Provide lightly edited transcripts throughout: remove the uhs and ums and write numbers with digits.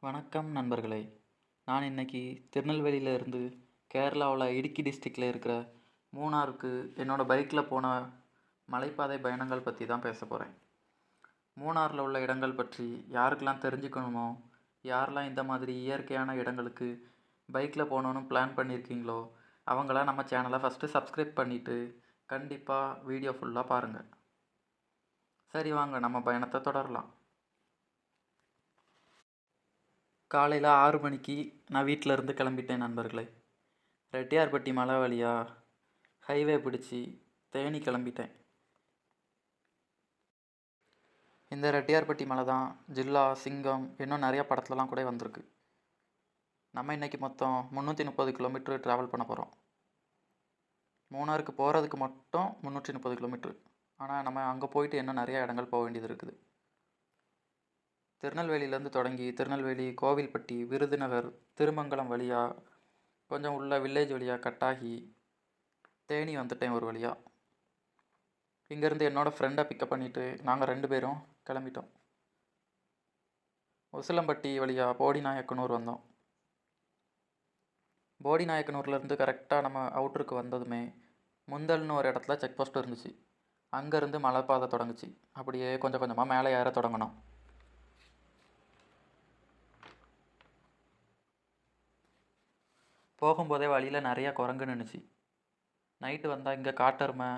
வணக்கம் நண்பர்களே. நான் இன்னைக்கு திருநெல்வேலியில இருந்து கேரளாவில் இடுக்கி டிஸ்ட்ரிக்டில் இருக்கிற மூணாருக்கு என்னோடய பைக்கில் போன மலைப்பாதை பயணங்கள் பற்றி தான் பேச போகிறேன். மூணாரில் உள்ள இடங்கள் பற்றி யாருக்கெல்லாம் தெரிஞ்சுக்கணுமோ, யாரெல்லாம் இந்த மாதிரி இயற்கையான இடங்களுக்கு பைக்கில் போகணுன்னு பிளான் பண்ணியிருக்கீங்களோ, அவங்களாம் நம்ம சேனலை ஃபஸ்ட்டு சப்ஸ்கிரைப் பண்ணிவிட்டு கண்டிப்பாக வீடியோ ஃபுல்லாக பாருங்கள். சரி, வாங்க நம்ம பயணத்தை தொடரலாம். காலையில் 6 மணிக்கு நான் வீட்டில் இருந்து கிளம்பிட்டேன் நண்பர்களே. ரெட்டியார்பட்டி மலை வழியாக ஹைவே பிடிச்சி தேனி கிளம்பிட்டேன். இந்த ரெட்டியார்பட்டி மலை தான் ஜில்லா, சிங்கம் இன்னும் நிறையா படத்துலலாம் கூட வந்திருக்கு. நம்ம இன்றைக்கி மொத்தம் 330 கிலோமீட்டர் ட்ராவல் பண்ண போகிறோம். மூணாருக்கு போகிறதுக்கு மட்டும் 330 கிலோமீட்ரு. ஆனால் நம்ம அங்கே போயிட்டு இன்னும் நிறையா இடங்கள் போக வேண்டியது இருக்குது. திருநெல்வேலியிலேருந்து தொடங்கி திருநெல்வேலி, கோவில்பட்டி, விருதுநகர், திருமங்கலம் வழியாக கொஞ்சம் உள்ள வில்லேஜ் வழியாக கட்டாகி தேனி வந்துட்டேன் ஒரு வழியாக. இங்கேருந்து என்னோடய ஃப்ரெண்டை பிக்கப் பண்ணிவிட்டு நாங்கள் 2 பேரும் கிளம்பிட்டோம். உசிலம்பட்டி வழியாக போடிநாயக்கனூர் வந்தோம். போடிநாயக்கனூர்லேருந்து கரெக்டாக நம்ம அவுட்டருக்கு வந்ததுமே முந்தல்னு ஒரு இடத்துல செக் போஸ்ட் இருந்துச்சு. அங்கேருந்து மலைப்பாதை தொடங்குச்சு. அப்படியே கொஞ்சம் கொஞ்சமாக மேலே ஏற தொடங்கினோம். போகும்போதே வழியில் நிறையா குரங்கு நின்றுச்சு. நைட்டு வந்தால் இங்கே காட்டெருமை,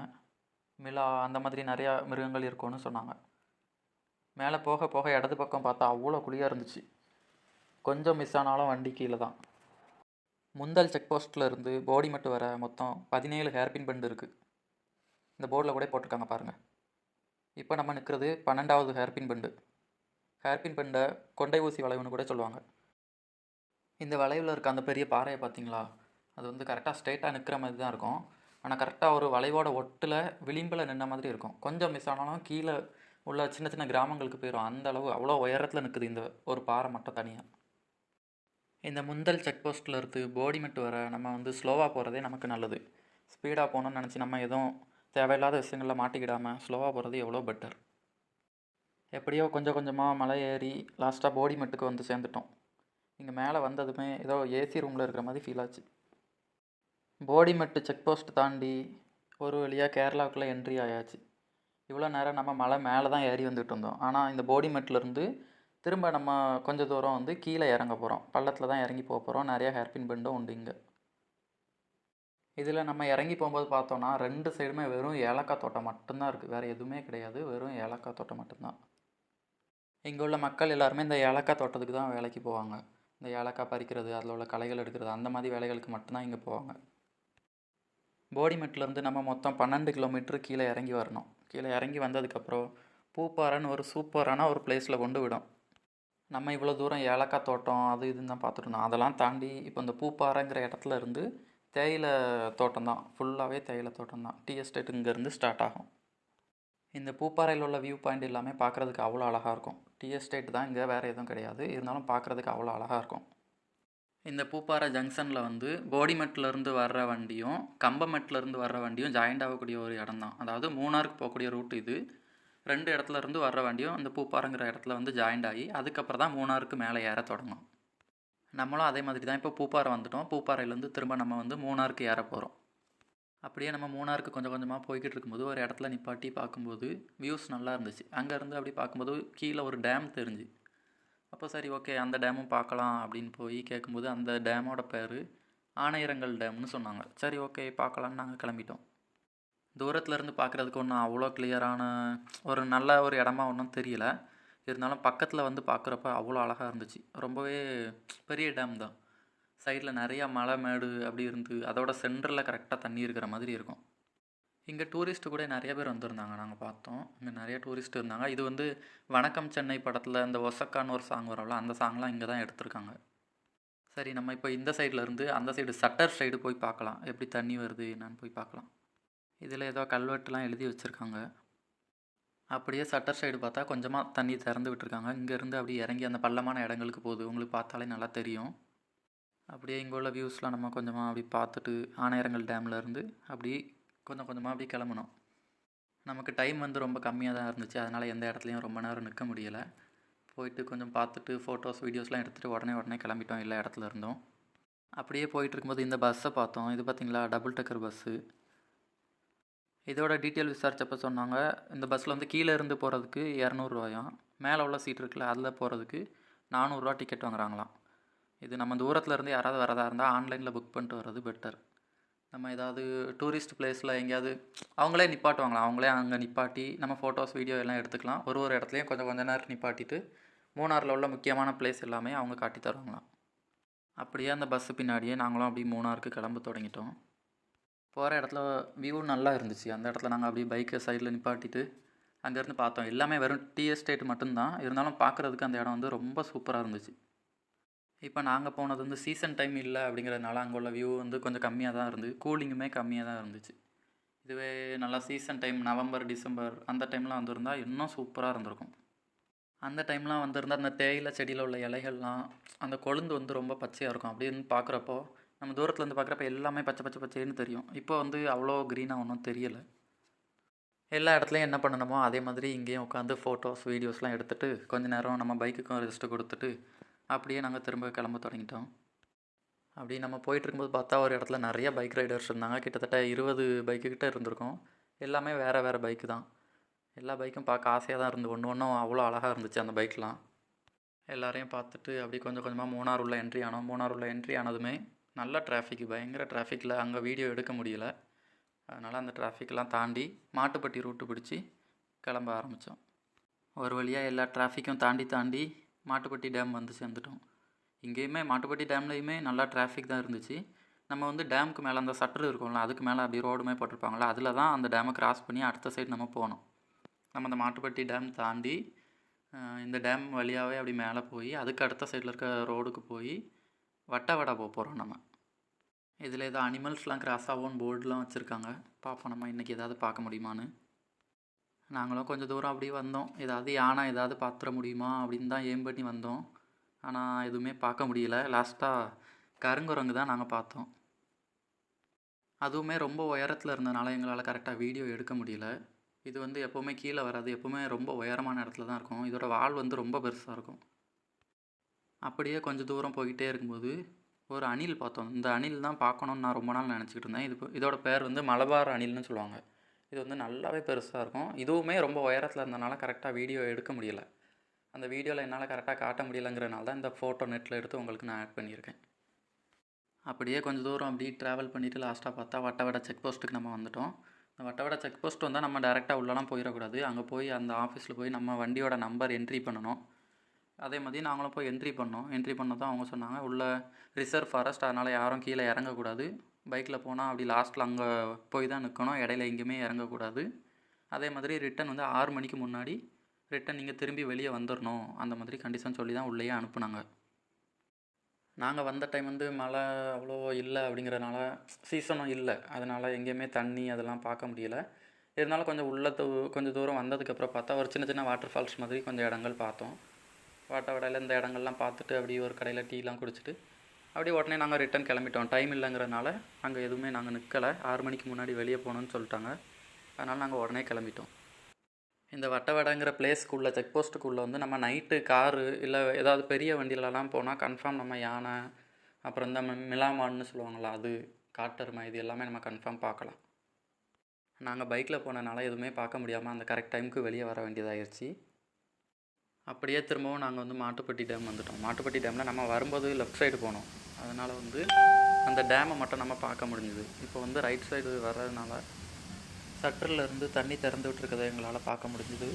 மிலா அந்த மாதிரி நிறையா மிருகங்கள் இருக்கும்னு சொன்னாங்க. மேலே போக போக இடது பக்கம் பார்த்தா அவ்வளோ குழியாக இருந்துச்சு. கொஞ்சம் மிஸ் ஆனாலும் வண்டி கீழே தான். முந்தல் செக் போஸ்ட்டில் இருந்து போடிமெட்டு வர மொத்தம் 17 ஹேர்பின் பெண்டு இருக்குது. இந்த போர்டில் கூட போட்டிருக்காங்க பாருங்கள். இப்போ நம்ம நிற்கிறது 12வது ஹேர்பின் பெண்டு. ஹேர்பின் பெண்டை கொண்டை ஊசி வளைவுன்னு கூட சொல்லுவாங்க. இந்த வளைவில் இருக்க அந்த பெரிய பாறையை பார்த்தீங்களா, அது வந்து கரெக்டாக ஸ்ட்ரெயிட்டாக நிற்கிற மாதிரி தான் இருக்கும். ஆனால் கரெக்டாக ஒரு வளைவோட ஒட்டில் விளிம்பில் நின்ன மாதிரி இருக்கும். கொஞ்சம் மிஸ் ஆனாலும் கீழே உள்ள சின்ன சின்ன கிராமங்களுக்கு போயிடும். அந்த அளவு அவ்வளோ உயரத்தில் நிற்குது இந்த ஒரு பாறை மட்டும் தனியாக. இந்த முந்தல் செக் போஸ்ட்டில் இருந்து போடிமெட்டு வர நம்ம வந்து ஸ்லோவாக போகிறதே நமக்கு நல்லது. ஸ்பீடாக போகணுன்னு நினச்சி நம்ம எதுவும் தேவையில்லாத விஷயங்களில் மாட்டிக்கிடாமல் ஸ்லோவாக போகிறது எவ்வளோ பெட்டர். எப்படியோ கொஞ்சம் கொஞ்சமாக மலை ஏறி லாஸ்ட்டாக போடிமெட்டுக்கு வந்து சேர்ந்துட்டோம். இங்கே மேலே வந்ததுமே ஏதோ ஏசி ரூமில் இருக்கிற மாதிரி ஃபீல் ஆச்சு. போடிமெட்டு செக் போஸ்ட் தாண்டி ஒரு வழியாக கேரளாவுக்குள்ளே என்ட்ரி ஆயாச்சு. இவ்வளோ நேரம் நம்ம மலை மேலே தான் ஏறி வந்துட்டு இருந்தோம். ஆனால் இந்த போடிமெட்லேருந்து திரும்ப நம்ம கொஞ்சம் தூரம் வந்து கீழே இறங்க போகிறோம். பள்ளத்தில் தான் இறங்கி போக போகிறோம். நிறையா ஹேர்பின் பெண்டும் உண்டு இங்கே. இதில் நம்ம இறங்கி போகும்போது பார்த்தோன்னா 2 சைடுமே வெறும் ஏலக்காய் தோட்டம் மட்டும்தான் இருக்குது. வேறு எதுவுமே கிடையாது. வெறும் ஏலக்காய் தோட்டம் மட்டும்தான். இங்கே உள்ள மக்கள் எல்லாருமே இந்த ஏலக்காய் தோட்டத்துக்கு தான் வேலைக்கு போவாங்க. இந்த ஏலக்காய் பறிக்கிறது, அதில் உள்ள களைகள் எடுக்கிறது, அந்த மாதிரி வேலைகளுக்கு மட்டும்தான் இங்கே போவாங்க. போடிமெட்லேருந்து நம்ம மொத்தம் 12 கிலோமீட்டர் கீழே இறங்கி வரணும். கீழே இறங்கி வந்ததுக்கப்புறம் பூப்பாறைன்னு ஒரு சூப்பரான ஒரு பிளேஸில் கொண்டு விடும். நம்ம இவ்வளோ தூரம் ஏலக்காய் தோட்டம் அது இதுன்னு தான் பார்த்துட்டு இருந்தோம். அதெல்லாம் தாண்டி இப்போ இந்த பூப்பாறைங்கிற இடத்துல இருந்து தேயிலை தோட்டம் தான், ஃபுல்லாகவே தேயிலை தோட்டம் தான். டீ எஸ்டேட் இங்கேருந்து ஸ்டார்ட் ஆகும். இந்த பூப்பாறையில் உள்ள வியூ பாயிண்ட் எல்லாமே பார்க்குறதுக்கு அவ்வளோ அழகாக இருக்கும். டீ எஸ்டேட் தான் இங்கே, வேறு எதுவும் கிடையாது. இருந்தாலும் பார்க்குறதுக்கு அவ்வளோ அழகாக இருக்கும். இந்த பூப்பாறை ஜங்ஷனில் வந்து போடிமெட்லேருந்து வர்ற வண்டியும் கம்பமெட்லேருந்து வர்ற வண்டியும் ஜாயிண்ட் ஆகக்கூடிய ஒரு இடம் தான். அதாவது மூணாருக்கு போகக்கூடிய ரூட் இது. 2 இடத்துல இருந்து வர்ற வண்டியும் அந்த பூப்பாறைங்கிற இடத்துல வந்து ஜாயிண்ட் ஆகி அதுக்கப்புறம் தான் மூணாருக்கு மேலே ஏற தொடங்கும். நம்மளும் அதே மாதிரி தான் இப்போ பூப்பாறை வந்துட்டோம். பூப்பாறையிலேருந்து திரும்ப நம்ம வந்து மூணாருக்கு ஏற போகிறோம். அப்படியே நம்ம மூணாருக்கு கொஞ்சம் கொஞ்சமாக போய்கிட்டு இருக்கும்போது ஒரு இடத்துல நிப்பாட்டி பார்க்கும்போது வியூஸ் நல்லா இருந்துச்சு. அங்கேருந்து அப்படி பார்க்கும்போது கீழே ஒரு டேம் தெரிஞ்சு. அப்போ சரி, ஓகே, அந்த டேமும் பார்க்கலாம் அப்படின்னு போய் கேட்கும்போது அந்த டேமோட பேர் ஆனையிரங்கல் டேம்னு சொன்னாங்க. சரி, ஓகே, பார்க்கலான்னு நாங்கள் கிளம்பிட்டோம். தூரத்துலேருந்து பார்க்குறதுக்கு ஒன்றும் அவ்வளோ கிளியரான ஒரு நல்ல ஒரு இடமா ஒன்றும் தெரியல. இருந்தாலும் பக்கத்தில் வந்து பார்க்குறப்ப அவ்வளோ அழகாக இருந்துச்சு. ரொம்பவே பெரிய டேம் தான். சைடில் நிறையா மலை மேடு அப்படி இருந்து அதோட சென்டரில் கரெக்டாக தண்ணி இருக்கிற மாதிரி இருக்கும். இங்கே டூரிஸ்ட்டு கூட நிறைய பேர் வந்திருந்தாங்க. நாங்கள் பார்த்தோம், இங்கே நிறைய டூரிஸ்ட் இருந்தாங்க. இது வந்து வணக்கம் சென்னை படத்தில் இந்த ஒசக்கான்னு ஒரு சாங் வரும்ல, அந்த சாங்லாம் இங்கே தான் எடுத்திருக்காங்க. சரி, நம்ம இப்போ இந்த சைடில் இருந்து அந்த சைடு சட்டர் சைடு போய் பார்க்கலாம். எப்படி தண்ணி வருது என்னன்னு போய் பார்க்கலாம். இதில் ஏதோ கல்வெட்டுலாம் எழுதி வச்சுருக்காங்க. அப்படியே சட்டர் சைடு பார்த்தா கொஞ்சமாக தண்ணி திறந்து விட்டுருக்காங்க. இங்கேருந்து அப்படியே இறங்கி அந்த பள்ளமான இடங்களுக்கு போகுது. உங்களுக்கு பார்த்தாலே நல்லா தெரியும். அப்படியே இங்கே உள்ள வியூஸ்லாம் நம்ம கொஞ்சமாக அப்படி பார்த்துட்டு ஆனையரங்கல் டேமில் இருந்து அப்படி கொஞ்சம் கொஞ்சமாக அப்படி கிளம்பணும். நமக்கு டைம் வந்து ரொம்ப கம்மியாக தான் இருந்துச்சு. அதனால் எந்த இடத்துலையும் ரொம்ப நேரம் நிற்க முடியலை. போயிட்டு கொஞ்சம் பார்த்துட்டு ஃபோட்டோஸ் வீடியோஸ்லாம் எடுத்துகிட்டு உடனே கிளம்பிட்டோம் எல்லா இடத்துல இருந்தோம். அப்படியே போயிட்டு இருக்கும்போது இந்த பஸ்ஸை பார்த்தோம். இது பார்த்திங்களா, டபுள் டெக்கர் பஸ்ஸு. இதோட டீட்டெயில் விசாரித்தப்போ சொன்னாங்க, இந்த பஸ்ஸில் வந்து கீழே இருந்து போகிறதுக்கு 200 மேலே உள்ள சீட் இருக்குல்ல அதில் போகிறதுக்கு 400 டிக்கெட் வாங்குறாங்களாம். இது நம்ம தூரத்தில் இருந்து யாராவது வரதா இருந்தால் ஆன்லைனில் புக் பண்ணிட்டு வர்றது பெட்டர். நம்ம ஏதாவது டூரிஸ்ட் பிளேஸில் எங்கேயாவது அவங்களே நிப்பாட்டுவாங்களாம். அவங்களே அங்கே நிப்பாட்டி நம்ம ஃபோட்டோஸ் வீடியோ எல்லாம் எடுத்துக்கலாம். ஒரு இடத்துலையும் கொஞ்சம் நேரம் நிப்பாட்டிட்டு மூணாரில் உள்ள முக்கியமான பிளேஸ் எல்லாமே அவங்க காட்டி தருவாங்களாம். அப்படியே அந்த பஸ்ஸு பின்னாடியே நாங்களும் அப்படியே மூணாருக்கு கிளம்ப தொடங்கிட்டோம். போகிற இடத்துல வியூ நல்லா இருந்துச்சு. அந்த இடத்துல நாங்கள் அப்படியே பைக்கை சைடில் நிப்பாட்டிட்டு அங்கேருந்து பார்த்தோம். எல்லாமே வெறும் டீ எஸ்டேட் மட்டும்தான், இருந்தாலும் பார்க்குறதுக்கு அந்த இடம் வந்து ரொம்ப சூப்பராக இருந்துச்சு. இப்போ நாங்கள் போனது வந்து சீசன் டைம் இல்லை அப்படிங்கிறதுனால அங்கே உள்ள வியூ வந்து கொஞ்சம் கம்மியாக தான் இருந்து, கூலிங்குமே கம்மியாக தான் இருந்துச்சு. இதுவே நல்லா சீசன் டைம் நவம்பர் டிசம்பர் அந்த டைம்லாம் வந்திருந்தால் இன்னும் சூப்பராக இருந்திருக்கும். அந்த டைம்லாம் வந்திருந்தால் அந்த தேயிலை செடியில் உள்ள இலைகள்லாம் அந்த கொழுந்து வந்து ரொம்ப பச்சையாக இருக்கும். அப்படின்னு பார்க்குறப்போ நம்ம தூரத்துலேருந்து பார்க்குறப்ப எல்லாமே பச்சைன்னு தெரியும். இப்போ வந்து அவ்வளோ க்ரீனாக ஒன்றும் தெரியலை. எல்லா இடத்துலையும் என்ன பண்ணணுமோ அதே மாதிரி இங்கேயும் உட்காந்து ஃபோட்டோஸ் வீடியோஸ்லாம் எடுத்துகிட்டு கொஞ்சம் நேரம் நம்ம பைக்குக்கும் ரெஸ்ட்டு கொடுத்துட்டு அப்படியே நாங்கள் திரும்ப கிளம்ப தொடங்கிட்டோம். அப்படி நம்ம போயிட்டுருக்கும்போது பார்த்தா ஒரு இடத்துல நிறைய பைக் ரைடர்ஸ் இருந்தாங்க. கிட்டத்தட்ட 20 பைக்கு கிட்டே இருந்திருக்கும். எல்லாமே வேறு பைக்கு தான். எல்லா பைக்கும் பார்க்க ஆசையாக தான் இருந்து, ஒன்றும் அவ்வளோ அழகாக இருந்துச்சு அந்த பைக்லாம். எல்லாரையும் பார்த்துட்டு அப்படி கொஞ்சமாக மூணார் உள்ள என்ட்ரி ஆனோம். மூணார் உள்ள என்ட்ரி ஆனதுமே நல்ல டிராஃபிக், பயங்கர டிராஃபிக்கில் அங்கே வீடியோ எடுக்க முடியல. அதனால் அந்த டிராஃபிக்கெலாம் தாண்டி மாட்டுப்பட்டி ரூட்டு பிடிச்சி கிளம்ப ஆரம்பித்தோம். ஒரு வழியாக எல்லா டிராஃபிக்கும் தாண்டி மாட்டுப்பட்டி டேம் வந்து சேர்ந்துட்டோம். இங்கேயுமே மாட்டுப்பட்டி டேம்லேயுமே நல்லா டிராஃபிக் தான் இருந்துச்சு. நம்ம வந்து டேமுக்கு மேலே அந்த சட்டர் இருக்கும்ல, அதுக்கு மேலே அப்படி ரோடுமே போட்டிருப்பாங்களா, அதில் தான் அந்த டேமை கிராஸ் பண்ணி அடுத்த சைடு நம்ம போகணும். நம்ம அந்த மாட்டுப்பட்டி டேம் தாண்டி இந்த டேம் வழியாகவே அப்படி மேலே போய் அதுக்கு அடுத்த சைடில் இருக்க ரோடுக்கு போய் வட்டவடை போகிறோம். நம்ம இதில் ஏதோ அனிமல்ஸ்லாம் கிராஸ் ஆகும்னு போர்டெலாம் வச்சுருக்காங்க. பார்ப்போம் நம்ம இன்றைக்கி ஏதாவது பார்க்க முடியுமான்னு. நாங்களும் கொஞ்சம் தூரம் அப்படியே வந்தோம். ஏதாவது யானை ஏதாவது பார்த்துட முடியுமா அப்படின்னு தான் ஏம் பண்ணி வந்தோம். ஆனால் எதுவுமே பார்க்க முடியல. லாஸ்ட்டாக கருங்குரங்கு தான் நாங்கள் பார்த்தோம். அதுவுமே ரொம்ப உயரத்தில் இருந்ததுனால எங்களால் கரெக்டாக வீடியோ எடுக்க முடியல. இது வந்து எப்போவுமே கீழே வராது, எப்போவுமே ரொம்ப உயரமான இடத்துல தான் இருக்கும். இதோட வால் வந்து ரொம்ப பெருசாக இருக்கும். அப்படியே கொஞ்சம் தூரம் போய்கிட்டே இருக்கும்போது ஒரு அணில் பார்த்தோம். இந்த அணில் தான் பார்க்கணுன்னு நான் ரொம்ப நாள் நினச்சிக்கிட்டு இருந்தேன். இதோட பேர் வந்து மலபார் அணில்னு சொல்லுவாங்க. இது வந்து நல்லாவே பெருசாக இருக்கும். இதுவுமே ரொம்ப உயரத்தில் இருந்தனால கரெக்டாக வீடியோ எடுக்க முடியல. அந்த வீடியோவில் என்னால் கரெக்டாக காட்ட முடியலைங்கிறனால தான் இந்த ஃபோட்டோ நெட்டில் எடுத்து உங்களுக்கு நான் ஆட் பண்ணியிருக்கேன். அப்படியே கொஞ்சம் தூரம் அப்படியே ட்ராவல் பண்ணிவிட்டு லாஸ்ட்டாக பார்த்தா வட்டவடை செக் போஸ்ட்டுக்கு நம்ம வந்துவிட்டோம். இந்த வட்டவடை செக் போஸ்ட் வந்தால் நம்ம டேரெக்டாக உள்ளலாம் போயிடக்கூடாது. அங்கே போய் அந்த ஆஃபீஸில் போய் நம்ம வண்டியோட நம்பர் என்ட்ரி பண்ணணும். அதே மாதிரி நாங்களும் போய் என்ட்ரி பண்ணோம். என்ட்ரி பண்ணதான் அவங்க சொன்னாங்க, உள்ள ரிசர்வ் ஃபாரஸ்ட், அதனால் யாரும் கீழே இறங்கக்கூடாது. பைக்கில் போனால் அப்படி லாஸ்ட்டில் அங்கே போய் தான் நிற்கணும், இடையில எங்கேயுமே இறங்கக்கூடாது. அதே மாதிரி ரிட்டன் வந்து 6 மணிக்கு முன்னாடி ரிட்டன் நீங்கள் திரும்பி வெளியே வந்துடணும், அந்த மாதிரி கண்டிஷன் சொல்லி தான் உள்ளேயே அனுப்புனாங்க. நாங்கள் வந்த டைம் வந்து மழை அவ்வளோ இல்லை அப்படிங்கிறனால, சீசனும் இல்லை, அதனால் எங்கேயுமே தண்ணி அதெல்லாம் பார்க்க முடியலை. இருந்தாலும் கொஞ்சம் கொஞ்சம் தூரம் வந்ததுக்கப்புறம் பார்த்தா ஒரு சின்ன வாட்டர் ஃபால்ஸ் மாதிரி கொஞ்சம் இடங்கள் பார்த்தோம். வட்டவடையில் இந்த இடங்கள்லாம் பார்த்துட்டு அப்படியே ஒரு கடையில் டீலாம் குடிச்சிட்டு அப்படியே உடனே நாங்கள் ரிட்டன் கிளம்பிட்டோம். டைம் இல்லைங்கிறனால அங்கே எதுவுமே நாங்கள் நிற்கலை. 6 மணிக்கு முன்னாடி வெளியே போகணுன்னு சொல்லிட்டாங்க. அதனால் நாங்கள் உடனே கிளம்பிட்டோம். இந்த வட்டவடைங்கிற பிளேஸ்க்குள்ளே செக் போஸ்ட்டுக்குள்ளே வந்து நம்ம நைட்டு காரு இல்லை ஏதாவது பெரிய வண்டியிலலாம் போனால் கன்ஃபார்ம் நம்ம யானை, அப்புறம் இந்த மிலாமான்னு சொல்லுவாங்களா, அது காட்டெருமை, இது எல்லாமே நம்ம கன்ஃபார்ம் பார்க்கலாம். நாங்கள் பைக்கில் போனனால எதுவுமே பார்க்க முடியாமல் அந்த கரெக்ட் டைமுக்கு வெளியே வர வேண்டியதாகிடுச்சு. அப்படியே திரும்பவும் நாங்கள் வந்து மாட்டுப்பட்டி டேம் வந்துட்டோம். மாட்டுப்பட்டி டேமில் நம்ம வரும்போது லெஃப்ட் சைடு போனோம். அதனால் வந்து அந்த டேமை மட்டும் நம்ம பார்க்க முடிஞ்சுது. இப்போ வந்து ரைட் சைடு வர்றதுனால சட்டரில் தண்ணி திறந்து விட்டுருக்கதை எங்களால் பார்க்க முடிஞ்சுது.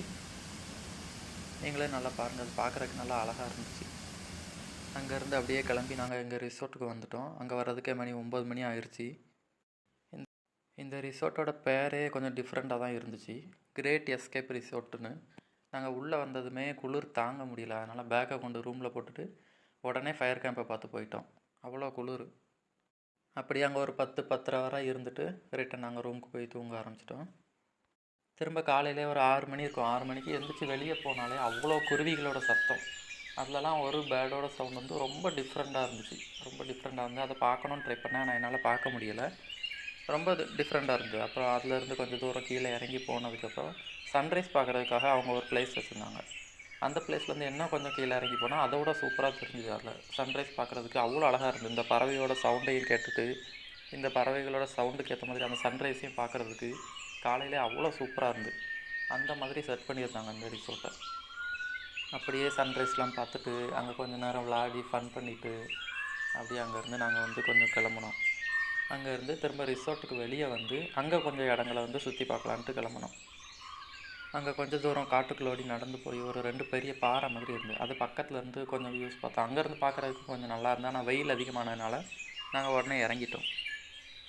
நீங்களே நல்லா பாருங்கள், அது பார்க்குறதுக்கு நல்லா அழகாக இருந்துச்சு. அங்கேருந்து அப்படியே கிளம்பி நாங்கள் எங்கள் ரிசோர்ட்டுக்கு வந்துட்டோம். அங்கே வர்றதுக்கே மணி 9 மணி ஆயிடுச்சு. இந்த ரிசோர்ட்டோட பேரே கொஞ்சம் டிஃப்ரெண்ட்டாக தான் இருந்துச்சு, கிரேட் எஸ்கேப் ரிசோர்ட்டுன்னு. நாங்கள் உள்ளே வந்ததுமே குளிர் தாங்க முடியல, அதனால் பேக்கை கொண்டு ரூமில் போட்டுட்டு உடனே ஃபயர் கேம்பை பார்த்து போயிட்டோம். அவ்வளோ குளிர். அப்படியே அங்கே ஒரு 10-10:30 வரை இருந்துட்டு ரிட்டன் நாங்கள் ரூமுக்கு போய் தூங்க ஆரம்பிச்சிட்டோம். திரும்ப காலையிலே ஒரு 6 மணி இருக்கும். 6 மணிக்கு எழுந்திரிச்சி வெளியே போனாலே அவ்வளோ குருவிகளோட சத்தம். அதிலலாம் ஒரு பேர்டோட சவுண்ட் வந்து ரொம்ப டிஃப்ரெண்ட்டாக இருந்துச்சு. ரொம்ப டிஃப்ரெண்ட்டாக இருந்து அதை பார்க்கணுன்னு ட்ரை பண்ணேன், ஆனால் என்னால் பார்க்க முடியலை. ரொம்ப டிஃப்ரெண்ட்டாக இருந்தது. அப்புறம் அதுலேருந்து கொஞ்சம் தூரம் கீழே இறங்கி போனதுக்கப்புறம் சன்ரைஸ் பார்க்குறதுக்காக அவங்க ஒரு பிளேஸ் வச்சுருந்தாங்க. அந்த பிளேஸ்லேருந்து இன்னும் கொஞ்சம் கீழே இறங்கி போனால் அதோட சூப்பராக தெரிஞ்சுது. அதில் சன்ரைஸ் பார்க்குறதுக்கு அவ்வளோ அழகாக இருந்தது. இந்த பறவையோட சவுண்டையும் கேட்டுட்டு இந்த பறவைகளோட சவுண்டுக்கு ஏற்ற மாதிரி அந்த சன்ரைஸையும் பார்க்குறதுக்கு காலையிலே அவ்வளோ சூப்பராக இருந்தது. அந்த மாதிரி செட் பண்ணியிருந்தாங்க அந்த ரிசோர்ட்டை. அப்படியே சன்ரைஸ்லாம் பார்த்துட்டு அங்கே கொஞ்சம் நேரம் விளையாடி ஃபன் பண்ணிவிட்டு அப்படியே அங்கேருந்து நாங்கள் வந்து கொஞ்சம் கிளம்புனோம். அங்கேருந்து திரும்ப ரிசோர்ட்டுக்கு வெளியே வந்து அங்கே கொஞ்சம் இடங்களை வந்து சுற்றி பார்க்கலான்ட்டு கிளம்புனோம். அங்கே கொஞ்சம் தூரம் காட்டுக்குள்ளோடி நடந்து போய் ஒரு 2 பெரிய பாறை மாதிரி இருந்தது. அது பக்கத்துலேருந்து கொஞ்சம் வியூஸ் பார்த்தோம். அங்கேருந்து பார்க்குறதுக்கு கொஞ்சம் நல்லா இருந்தது. ஆனால் வெயில் அதிகமானதுனால நாங்கள் உடனே இறங்கிட்டோம்.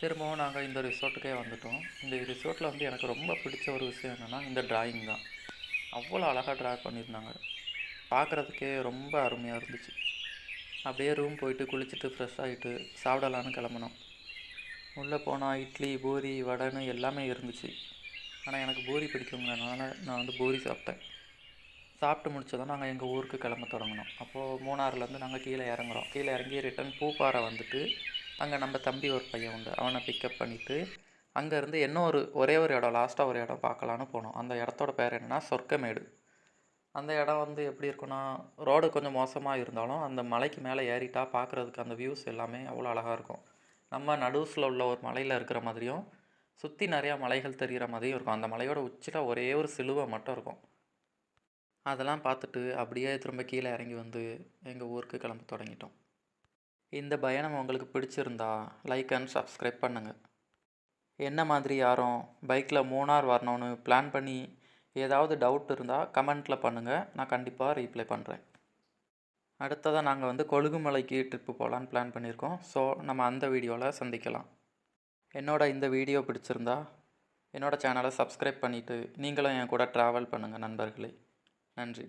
திரும்பவும் நாங்கள் இந்த ரிசோர்ட்டுக்கே வந்துட்டோம். இந்த ரிசோர்ட்டில் வந்து எனக்கு ரொம்ப பிடிச்ச ஒரு விஷயம் என்னென்னா இந்த டிராயிங் தான். அவ்வளோ அழகாக ட்ரா பண்ணியிருந்தாங்க. பார்க்குறதுக்கே ரொம்ப அருமையாக இருந்துச்சு. அப்படியே ரூம் போயிட்டு குளிச்சுட்டு ஃப்ரெஷ் ஆகிட்டு சாப்பிடலான்னு கிளம்புனோம். உள்ளே போனால் இட்லி, பூரி, வடைன்னு எல்லாமே இருந்துச்சு. ஆனால் எனக்கு பூரி பிடிக்குங்கிறனால நான் வந்து பூரி சாப்பிட்டேன். சாப்பிட்டு முடிச்சதும் நாங்கள் எங்கள் ஊருக்கு கிளம்ப தொடங்கினோம். அப்போது மூணாறுலேருந்து நாங்கள் கீழே இறங்குறோம். கீழே இறங்கி ரிட்டன் பூப்பாறை வந்துட்டு அங்கே நம்ம தம்பி ஒரு பையன் உண்டு, அவனை பிக்கப் பண்ணிவிட்டு அங்கேருந்து ஒரே ஒரு இடம், லாஸ்ட்டாக ஒரு இடம் பார்க்கலான்னு போனோம். அந்த இடத்தோட பேர் என்னென்னா சொர்க்கமேடு. அந்த இடம் வந்து எப்படி இருக்குன்னா, ரோடு கொஞ்சம் மோசமாக இருந்தாலும் அந்த மலைக்கு மேலே ஏறிட்டா பார்க்குறதுக்கு அந்த வியூஸ் எல்லாமே அவ்வளோ அழகாக இருக்கும். நம்ம நடுஸில் உள்ள ஒரு மலையில் இருக்கிற மாதிரியும் சுற்றி நிறையா மலைகள் தெரிகிற மாதிரியும் இருக்கும். அந்த மலையோட உச்சியில் ஒரே ஒரு சிலுவை மட்டும் இருக்கும். அதெல்லாம் பார்த்துட்டு அப்படியே திரும்ப கீழே இறங்கி வந்து எங்கள் ஊருக்கு கிளம்ப தொடங்கிட்டோம். இந்த பயணம் உங்களுக்கு பிடிச்சிருந்தா லைக் அண்ட் சப்ஸ்கிரைப் பண்ணுங்கள். என்ன மாதிரி யாரும் பைக்கில் மூணார் வரணும்னு பிளான் பண்ணி ஏதாவது டவுட் இருந்தால் கமெண்ட்டில் பண்ணுங்கள், நான் கண்டிப்பாக ரீப்ளை பண்ணுறேன். அடுத்ததாக நாங்கள் வந்து கொழுகுமலைக்கு ட்ரிப்பு போகலான்னு பிளான் பண்ணியிருக்கோம். ஸோ நம்ம அந்த வீடியோவில் சந்திக்கலாம். இந்த வீடியோ பிடிச்சிருந்தா என்னோடய சேனலை சப்ஸ்கிரைப் பண்ணிவிட்டு நீங்களும் என் கூட ட்ராவல் பண்ணுங்கள் நண்பர்களே. நன்றி.